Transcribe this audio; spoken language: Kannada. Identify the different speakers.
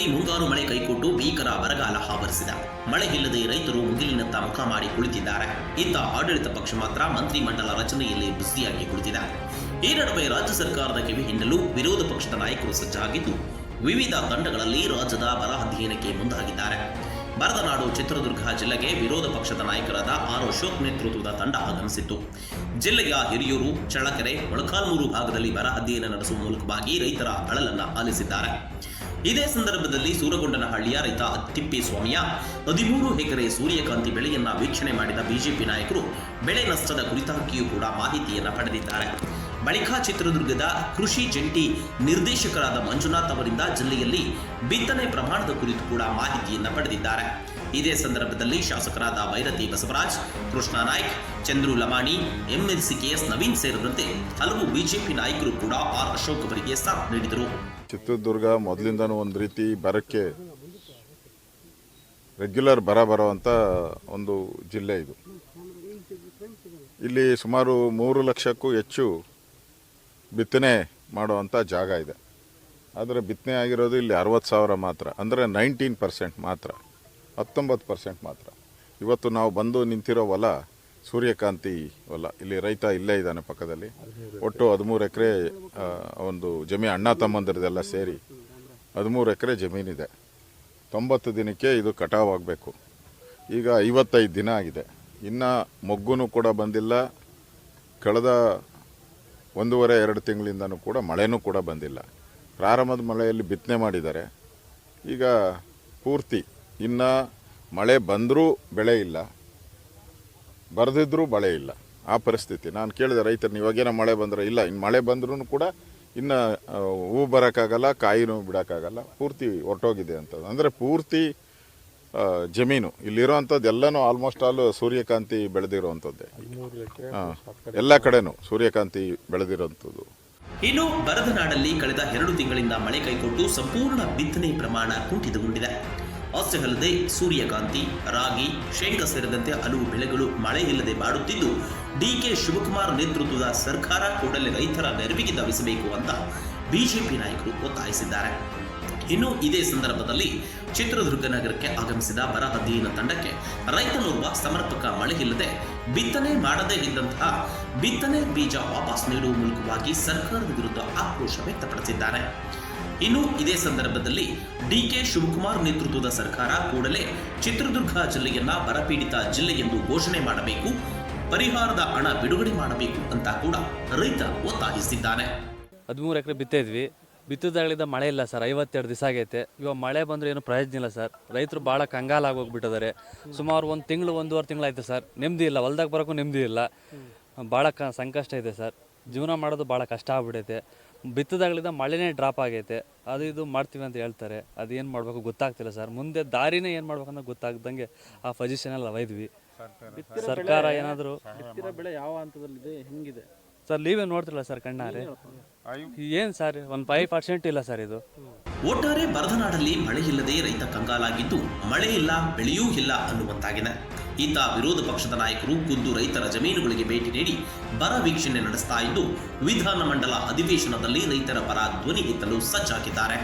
Speaker 1: ರಾಜ್ಯದಲ್ಲಿ ಮುಂಗಾರು ಮಳೆ ಕೈಕೊಟ್ಟು ಭೀಕರ ಬರಗಾಲ ಆವರಿಸಿದೆ. ಮಳೆ ಇಲ್ಲದೆ ರೈತರು ಮುಗಿಲಿನತ್ತ ಮುಖ ಮಾಡಿ ಕುಳಿತಿದ್ದಾರೆ. ಇತ್ತ ಆಡಳಿತ ಪಕ್ಷ ಮಾತ್ರ ಮಂತ್ರಿಮಂಡಲ ರಚನೆಯಲ್ಲಿ ಬ್ಯುಸಿಯಾಗಿ ಕುಳಿತಿದೆ. ಈ ನಡುವೆ ರಾಜ್ಯ ಸರ್ಕಾರದ ಕಿವಿ ಹಿಂಡಲು ವಿರೋಧ ಪಕ್ಷದ ನಾಯಕರು ಸಜ್ಜಾಗಿದ್ದು ವಿವಿಧ ತಂಡಗಳಲ್ಲಿ ರಾಜ್ಯದ ಬರ ಅಧ್ಯಯನಕ್ಕೆ ಮುಂದಾಗಿದ್ದಾರೆ. ಬರದ ನಾಡು ಚಿತ್ರದುರ್ಗ ಜಿಲ್ಲೆಗೆ ವಿರೋಧ ಪಕ್ಷದ ನಾಯಕರಾದ ಆರ್ ಅಶೋಕ್ ನೇತೃತ್ವದ ತಂಡ ಆಗಮಿಸಿತ್ತು. ಜಿಲ್ಲೆಯ ಹಿರಿಯೂರು, ಚಳ್ಳಕೆರೆ, ಮೊಳಕಾಲ್ಮೂರು ಭಾಗದಲ್ಲಿ ಬರ ಅಧ್ಯಯನ ನಡೆಸುವ ಮೂಲಕವಾಗಿ ರೈತರ ಅಳಲನ್ನ ಆಲಿಸಿದ್ದಾರೆ. ಇದೇ ಸಂದರ್ಭದಲ್ಲಿ ಸೂರಗೊಂಡನಹಳ್ಳಿಯ ರೈತ ತಿಪ್ಪೇಸ್ವಾಮಿಯ 13 ಎಕರೆ ಸೂರ್ಯಕಾಂತಿ ಬೆಳೆಯನ್ನ ವೀಕ್ಷಣೆ ಮಾಡಿದ ಬಿಜೆಪಿ ನಾಯಕರು ಬೆಳೆ ನಷ್ಟದ ಕುರಿತಾಗಿಯೂ ಕೂಡ ಮಾಹಿತಿಯನ್ನ ಪಡೆದಿದ್ದಾರೆ. ಬಳಿಕ ಚಿತ್ರದುರ್ಗದ ಕೃಷಿ ಜಂಟಿ ನಿರ್ದೇಶಕರಾದ ಮಂಜುನಾಥ್ ಅವರಿಂದ ಜಿಲ್ಲೆಯಲ್ಲಿ ಬಿತ್ತನೆ ಪ್ರಮಾಣದ ಕುರಿತು ಕೂಡ ಮಾಹಿತಿಯನ್ನ ಪಡೆದಿದ್ದಾರೆ. ಇದೇ ಸಂದರ್ಭದಲ್ಲಿ ಶಾಸಕರಾದ ಭೈರತಿ ಬಸವರಾಜ್, ಕೃಷ್ಣ ನಾಯ್ಕ್, ಚಂದ್ರು ಲಮಾಣಿ, ಎಂಎಲ್ಸಿ ಕೆಎಸ್ ನವೀನ್ ಸೇರಿದಂತೆ ಹಲವು ಬಿಜೆಪಿ ನಾಯಕರು ಕೂಡ ಆರ್ ಅಶೋಕ್ ಅವರಿಗೆ ಸಾಥ್ ನೀಡಿದರು.
Speaker 2: ಚಿತ್ರದುರ್ಗ ಮೊದಲಿಂದನೂ ಒಂದು ರೀತಿ ಬರಕ್ಕೆ ರೆಗ್ಯುಲರ್ ಬರುವಂಥ ಒಂದು ಜಿಲ್ಲೆ ಇದು. ಇಲ್ಲಿ ಸುಮಾರು 3 ಲಕ್ಷಕ್ಕೂ ಹೆಚ್ಚು ಬಿತ್ತನೆ ಮಾಡುವಂಥ ಜಾಗ ಇದೆ. ಆದರೆ ಬಿತ್ತನೆ ಆಗಿರೋದು ಇಲ್ಲಿ 60,000 ಮಾತ್ರ, ಅಂದರೆ 19% ಮಾತ್ರ, 19% ಮಾತ್ರ. ಇವತ್ತು ನಾವು ಬಂದು ನಿಂತಿರೋ ಹೊಲ ಸೂರ್ಯಕಾಂತಿ ಹೊಲ. ಇಲ್ಲಿ ರೈತ ಇಲ್ಲೇ ಇದ್ದಾನೆ ಪಕ್ಕದಲ್ಲಿ. ಒಟ್ಟು 13 ಎಕರೆ ಒಂದು ಜಮೀನು, ಅಣ್ಣ ತಮ್ಮಂದಿರದೆಲ್ಲ ಸೇರಿ 13 ಎಕರೆ ಜಮೀನಿದೆ. 90 ದಿನಕ್ಕೆ ಇದು ಕಟಾವ್ ಆಗಬೇಕು. ಈಗ 55 ದಿನ ಆಗಿದೆ. ಇನ್ನು ಮೊಗ್ಗುನೂ ಕೂಡ ಬಂದಿಲ್ಲ. ಕಳೆದ 1.5-2 ತಿಂಗಳಿಂದನೂ ಕೂಡ ಮಳೆನೂ ಕೂಡ ಬಂದಿಲ್ಲ. ಪ್ರಾರಂಭದ ಮಳೆಯಲ್ಲಿ ಬಿತ್ತನೆ ಮಾಡಿದ್ದಾರೆ. ಈಗ ಪೂರ್ತಿ ಇನ್ನು ಮಳೆ ಬಂದರೂ ಬೆಳೆ ಇಲ್ಲ, ಬರೆದಿದ್ರೂ ಮಳೆ ಇಲ್ಲ, ಆ ಪರಿಸ್ಥಿತಿ. ನಾನು ಕೇಳಿದೆ ರೈತರನ್ನ, ಇವಾಗೇನೋ ಮಳೆ ಬಂದರೆ ಇಲ್ಲ, ಇನ್ನು ಮಳೆ ಬಂದ್ರೂ ಕೂಡ ಇನ್ನು ಹೂ ಬರೋಕ್ಕಾಗಲ್ಲ, ಕಾಯಿನೂ ಬಿಡೋಕ್ಕಾಗಲ್ಲ, ಪೂರ್ತಿ ಹೊರಟೋಗಿದೆ ಅಂತ. ಅಂದರೆ ಪೂರ್ತಿ ಜಮೀನು ಇಲ್ಲಿರೋವಂಥದ್ದು ಎಲ್ಲನೂ ಆಲ್ಮೋಸ್ಟ್ ಆಲ್ ಸೂರ್ಯಕಾಂತಿ ಬೆಳೆದಿರೋವಂಥದ್ದೇ. ಎಲ್ಲ ಕಡೆನೂ ಸೂರ್ಯಕಾಂತಿ ಬೆಳೆದಿರೋವಂಥದ್ದು.
Speaker 1: ಇನ್ನು ಬರದ ನಾಡಲ್ಲಿ ಕಳೆದ 2 ತಿಂಗಳಿಂದ ಮಳೆ ಕೈಕೊಟ್ಟು ಸಂಪೂರ್ಣ ಬಿತ್ತನೆ ಪ್ರಮಾಣ ಕುಂಠಿತಗೊಂಡಿದೆ. ಅಷ್ಟೇ ಅಲ್ಲದೆ ಸೂರ್ಯಕಾಂತಿ, ರಾಗಿ, ಶೇಂಗಾ ಸೇರಿದಂತೆ ಹಲವು ಬೆಳೆಗಳು ಮಳೆ ಇಲ್ಲದೆ ಬಾಡುತ್ತಿದ್ದು ಡಿಕೆ ಶಿವಕುಮಾರ್ ನೇತೃತ್ವದ ಸರ್ಕಾರ ಕೂಡಲೇ ರೈತರ ನೆರವಿಗೆ ಧಾವಿಸಬೇಕು ಅಂತ ಬಿಜೆಪಿ ನಾಯಕರು ಒತ್ತಾಯಿಸಿದ್ದಾರೆ. ಇನ್ನು ಇದೇ ಸಂದರ್ಭದಲ್ಲಿ ಚಿತ್ರದುರ್ಗ ನಗರಕ್ಕೆ ಆಗಮಿಸಿದ ಬರ ಅಧ್ಯಯನ ತಂಡಕ್ಕೆ ರೈತನೋರ್ವ ಸಮರ್ಪಕ ಮಳೆ ಇಲ್ಲದೆ ಬಿತ್ತನೆ ಮಾಡದೇ ಇದ್ದಂತಹ ಬಿತ್ತನೆ ಬೀಜ ವಾಪಸ್ ನೀಡುವ ಮೂಲಕವಾಗಿ ಸರ್ಕಾರದ ವಿರುದ್ಧ ಆಕ್ರೋಶ ವ್ಯಕ್ತಪಡಿಸಿದ್ದಾರೆ. ಇನ್ನು ಇದೇ ಸಂದರ್ಭದಲ್ಲಿ ಡಿಕೆ ಶಿವಕುಮಾರ್ ನೇತೃತ್ವದ ಸರ್ಕಾರ ಕೂಡಲೇ ಚಿತ್ರದುರ್ಗ ಜಿಲ್ಲೆಯನ್ನ ಬರಪೀಡಿತ ಜಿಲ್ಲೆ ಎಂದು ಘೋಷಣೆ ಮಾಡಬೇಕು, ಪರಿಹಾರದ ಹಣ ಬಿಡುಗಡೆ ಮಾಡಬೇಕು ಅಂತ ಕೂಡ ರೈತ ಒತ್ತಾಯಿಸಿದ್ದಾನೆ.
Speaker 3: 13 ಎಕರೆ ಬಿತ್ತಿದ್ವಿ. ಬಿತ್ತಿದಾಗಲಿಂದ ಮಳೆ ಇಲ್ಲ ಸರ್. 52 ದಿವಸ ಆಗೈತೆ. ಇವಾಗ ಮಳೆ ಬಂದರೆ ಏನು ಪ್ರಯೋಜನ ಇಲ್ಲ ಸರ್. ರೈತರು ಭಾಳ ಕಂಗಾಲಾಗೋಗ್ಬಿಟ್ಟಿದ್ದಾರೆ. ಸುಮಾರು 1 ತಿಂಗಳು 1.5 ತಿಂಗಳು ಆಯ್ತು ಸರ್. ನೆಮ್ಮದಿ ಇಲ್ಲ, ಹೊಲ್ದಾಗ ಬರೋಕ್ಕೂ ನೆಮ್ಮದಿ ಇಲ್ಲ. ಭಾಳ ಸಂಕಷ್ಟ ಇದೆ ಸರ್. ಜೀವನ ಮಾಡೋದು ಭಾಳ ಕಷ್ಟ ಆಗ್ಬಿಟ್ಟೈತೆ. ಬಿತ್ತಿದಾಗಲಿಂದ ಮಳೆನೇ ಡ್ರಾಪ್ ಆಗೈತೆ. ಅದು ಇದು ಮಾಡ್ತೀವಿ ಅಂತ ಹೇಳ್ತಾರೆ. ಅದೇನು ಮಾಡಬೇಕು ಗೊತ್ತಾಗ್ತಿಲ್ಲ ಸರ್. ಮುಂದೆ ದಾರಿನೇ ಏನು ಮಾಡ್ಬೇಕಂತ ಗೊತ್ತಾಗ್ದಂಗೆ ಆ ಪೊಸಿಷನಲ್ಲಿ ಒಯ್ದ್ವಿ. ಸರ್ಕಾರ ಏನಾದರೂ
Speaker 4: ಬೆಳೆ ಯಾವ ಹಂತದಲ್ಲಿದೆ, ಹೆಂಗಿದೆ
Speaker 3: ಸರ್? ನೀವೇ ನೋಡ್ತಿಲ್ಲ ಸರ್ ಕಣ್ಣಾರೆ. ಏನು ಸರ್, 5% ಇಲ್ಲ ಸರ್ ಇದು.
Speaker 1: ಒಟ್ಟಾರೆ ಬರದ ನಾಡಲ್ಲಿ ಮಳೆ ಇಲ್ಲದೆ ರೈತ ಕಂಗಾಲಾಗಿದ್ದು ಮಳೆ ಇಲ್ಲ, ಬೆಳೆಯೂ ಇಲ್ಲ ಅನ್ನುವಂತಾಗಿದೆ. ಈತ ವಿರೋಧ ಪಕ್ಷದ ನಾಯಕರು ಖುದ್ದು ರೈತರ ಜಮೀನುಗಳಿಗೆ ಭೇಟಿ ನೀಡಿ ಬರ ವೀಕ್ಷಣೆ ನಡೆಸ್ತಾ ಇದ್ದು ವಿಧಾನಮಂಡಲ ಅಧಿವೇಶನದಲ್ಲಿ ರೈತರ ಪರ ಧ್ವನಿ ಎತ್ತಲು ಸಜ್ಜಾಗಿದ್ದಾರೆ.